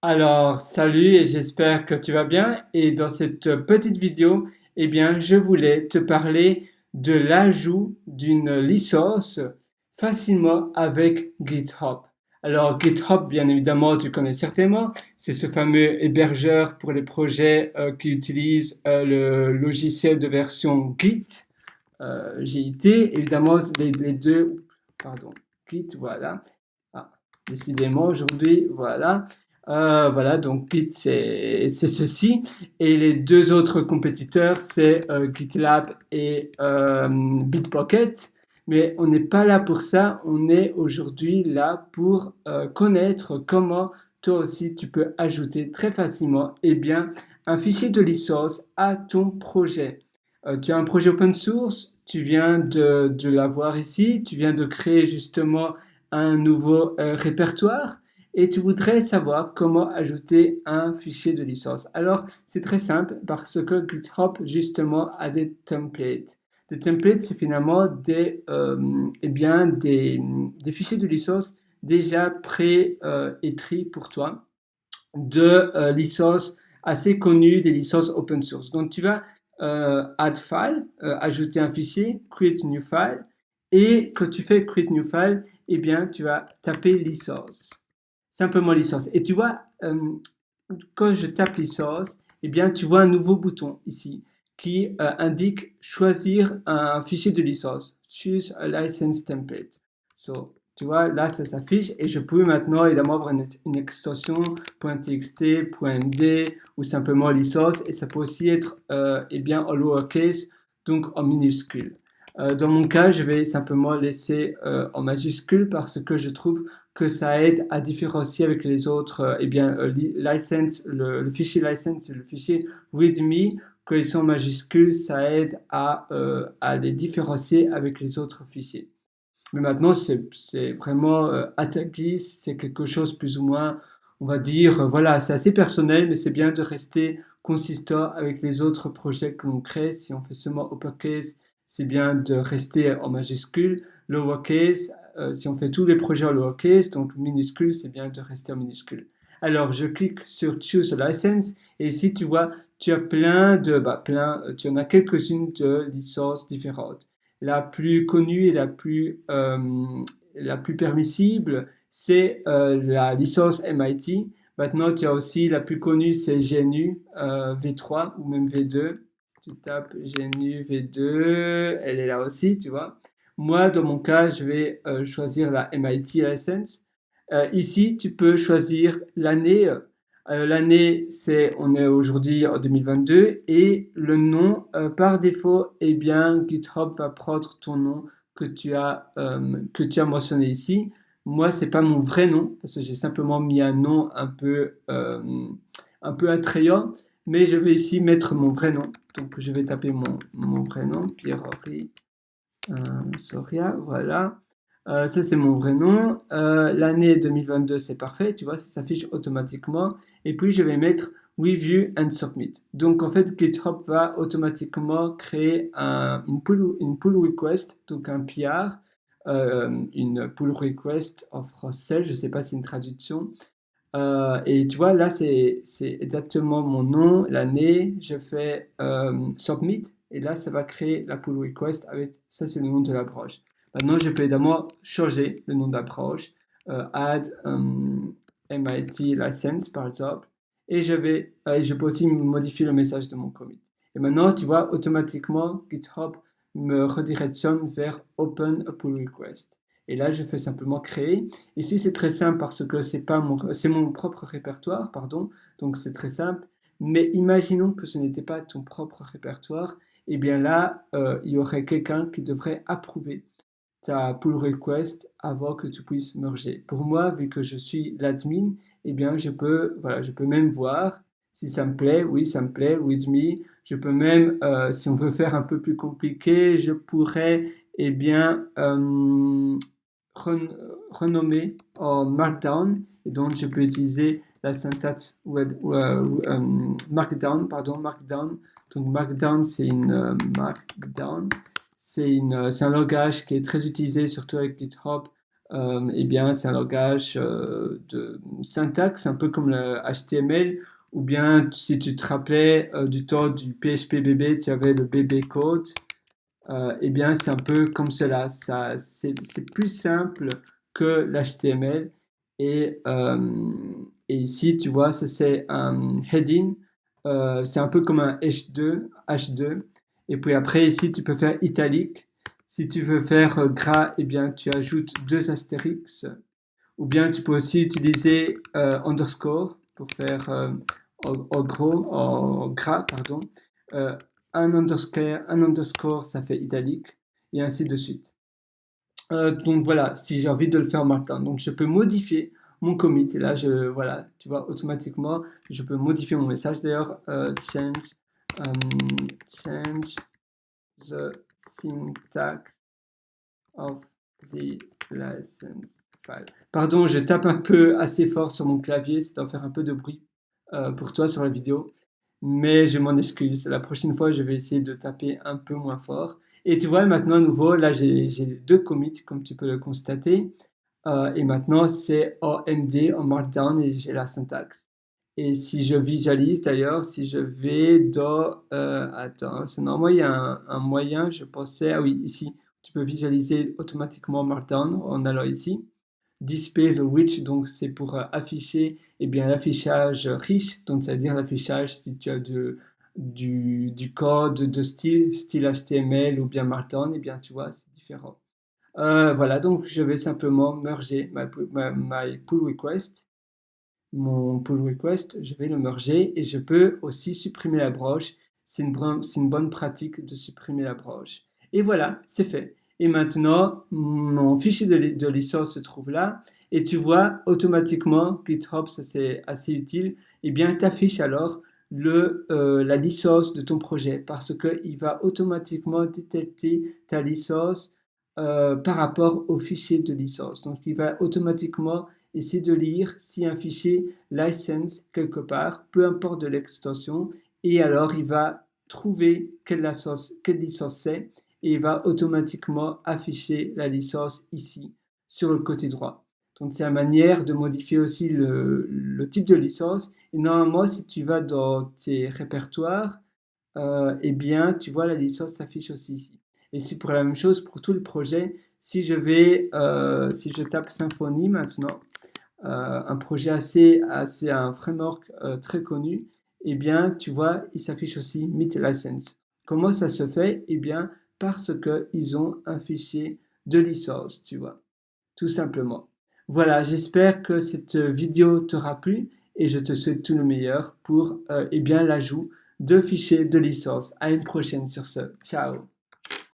Alors, salut et j'espère que tu vas bien. Et dans cette petite vidéo, je voulais te parler de l'ajout d'une licence facilement avec GitHub. Alors, GitHub, bien évidemment, tu connais certainement, c'est ce fameux hébergeur pour les projets qui utilisent le logiciel de version Git, GIT. Évidemment, les deux, pardon, Git, voilà. Ah, décidément, aujourd'hui, voilà. Voilà, donc Git, c'est ceci. Et les deux autres compétiteurs, c'est GitLab et Bitbucket. Mais on n'est pas là pour ça. On est aujourd'hui là pour connaître comment toi aussi tu peux ajouter très facilement un fichier de licence à ton projet. Tu as un projet open source, tu viens de l'avoir ici, tu viens de créer justement un nouveau répertoire et tu voudrais savoir comment ajouter un fichier de licence. Alors, c'est très simple parce que GitHub justement a des templates. Des templates, c'est finalement des fichiers de licence déjà pré-écrits pour toi de licences assez connues, des licences open source. Donc, tu vas add file, ajouter un fichier, create new file, et quand tu fais create new file, tu vas taper licence. Simplement licence. Et tu vois, quand je tape licence, tu vois un nouveau bouton ici qui indique choisir un fichier de licence. Choose a license template. So, tu vois, là, ça s'affiche et je peux maintenant évidemment avoir une extension .txt, .md ou simplement licence et ça peut aussi être en lowercase, donc en minuscule. Dans mon cas, je vais simplement laisser en majuscule parce que je trouve que ça aide à différencier avec les autres license, le fichier license et le fichier readme, quand ils sont en majuscule, ça aide à les différencier avec les autres fichiers. Mais maintenant, c'est vraiment attaqué, c'est quelque chose plus ou moins, on va dire, voilà, c'est assez personnel, mais c'est bien de rester consistant avec les autres projets que l'on crée. Si on fait seulement uppercase, c'est bien de rester en majuscule. Lowercase, si on fait tous les projets en lowercase, donc minuscule, c'est bien de rester en minuscule. Alors, je clique sur Choose a License et ici, tu vois, tu as tu en as quelques-unes de licences différentes. La plus connue et la plus permissible, c'est la licence MIT. Maintenant, tu as aussi la plus connue, c'est GNU V3 ou même V2. Tu tapes GNU V2, elle est là aussi, tu vois. Moi, dans mon cas, je vais choisir la MIT license. Ici, tu peux choisir l'année. L'année, on est aujourd'hui en 2022 et le nom, par défaut, GitHub va prendre ton nom que tu as mentionné ici. Moi, c'est pas mon vrai nom parce que j'ai simplement mis un nom un peu attrayant, mais je vais ici mettre mon vrai nom. Donc, je vais taper mon vrai nom, Pierre-Henri Soria, voilà. Ça, c'est mon vrai nom. L'année 2022, c'est parfait, tu vois, ça s'affiche automatiquement. Et puis, je vais mettre Review and Submit. Donc, en fait, GitHub va automatiquement créer une pull request, donc un PR, une pull request en français, je ne sais pas si c'est une traduction. Et tu vois, là, c'est exactement mon nom, l'année. Je fais Submit et là, ça va créer la pull request avec ça, c'est le nom de la broche. Maintenant, je peux évidemment changer le nom de la broche, add MIT license par exemple, et je peux aussi modifier le message de mon commit. Et maintenant, tu vois, automatiquement, GitHub me redirectionne vers Open a pull request. Et là, je fais simplement créer. Ici, c'est très simple parce que c'est mon propre répertoire, pardon. Donc, c'est très simple. Mais imaginons que ce n'était pas ton propre répertoire. Et bien là, il y aurait quelqu'un qui devrait approuver ta pull request avant que tu puisses merger. Pour moi, vu que je suis l'admin, je peux même voir si ça me plaît. Oui, ça me plaît, with me. Je peux même, si on veut faire un peu plus compliqué, je pourrais, eh bien, renommer en Markdown. Et donc, je peux utiliser la syntaxe Markdown, pardon, Markdown. Donc, Markdown, c'est un langage qui est très utilisé, surtout avec GitHub, eh bien, c'est un langage de syntaxe, un peu comme le HTML, ou bien si tu te rappelais du temps du PHP bébé, tu avais le bébé code. Eh bien, c'est un peu comme cela. C'est plus simple que l'HTML. Et ici, tu vois, ça c'est un heading. C'est un peu comme un H2. Et puis après, ici, tu peux faire italique. Si tu veux faire gras, eh bien, tu ajoutes deux astérix. Ou bien, tu peux aussi utiliser underscore pour faire en gros, en gras, pardon. Euh, un underscore, ça fait italique, et ainsi de suite. Donc voilà, si j'ai envie de le faire maintenant, donc je peux modifier mon commit, et là, voilà, tu vois, automatiquement, je peux modifier mon message. D'ailleurs, change the syntax of the license file. Pardon, je tape un peu assez fort sur mon clavier, c'est d'en faire un peu de bruit pour toi sur la vidéo, mais je m'en excuse. La prochaine fois, je vais essayer de taper un peu moins fort. Et tu vois, maintenant, à nouveau, là, j'ai deux commits, comme tu peux le constater. Et maintenant, c'est AMD en Markdown et j'ai la syntaxe. Et si je visualise d'ailleurs, si je vais dans... attends, c'est normalement, il y a un moyen, je pensais... Ah oui, ici, tu peux visualiser automatiquement Markdown en allant ici. Display the rich, donc c'est pour afficher eh bien, l'affichage riche, donc c'est-à-dire l'affichage si tu as du code de style HTML ou bien Markdown, eh bien tu vois, c'est différent. Voilà, donc je vais simplement merger my pull request. Mon pull request, je vais le merger et je peux aussi supprimer la broche. C'est une bonne pratique de supprimer la broche. Et voilà, c'est fait. Et maintenant, mon fichier de licence se trouve là. Et tu vois, automatiquement, GitHub, ça c'est assez utile, et bien t'affiche alors la licence de ton projet parce qu'il va automatiquement détecter ta licence par rapport au fichier de licence. Donc, il va automatiquement essayer de lire si un fichier license quelque part, peu importe de l'extension, et alors il va trouver quelle licence c'est, et il va automatiquement afficher la licence ici, sur le côté droit. Donc, c'est la manière de modifier aussi le type de licence. Et normalement, si tu vas dans tes répertoires, eh bien, tu vois, la licence s'affiche aussi ici. Et c'est pour la même chose pour tout le projet. Si je tape Symfony maintenant, un projet un framework très connu, eh bien, tu vois, il s'affiche aussi MIT License. Comment ça se fait? Eh bien, parce qu'ils ont un fichier de licence, tu vois, tout simplement. Voilà, j'espère que cette vidéo t'aura plu et je te souhaite tout le meilleur pour eh bien, l'ajout de fichiers de licence. À une prochaine sur ce. Ciao!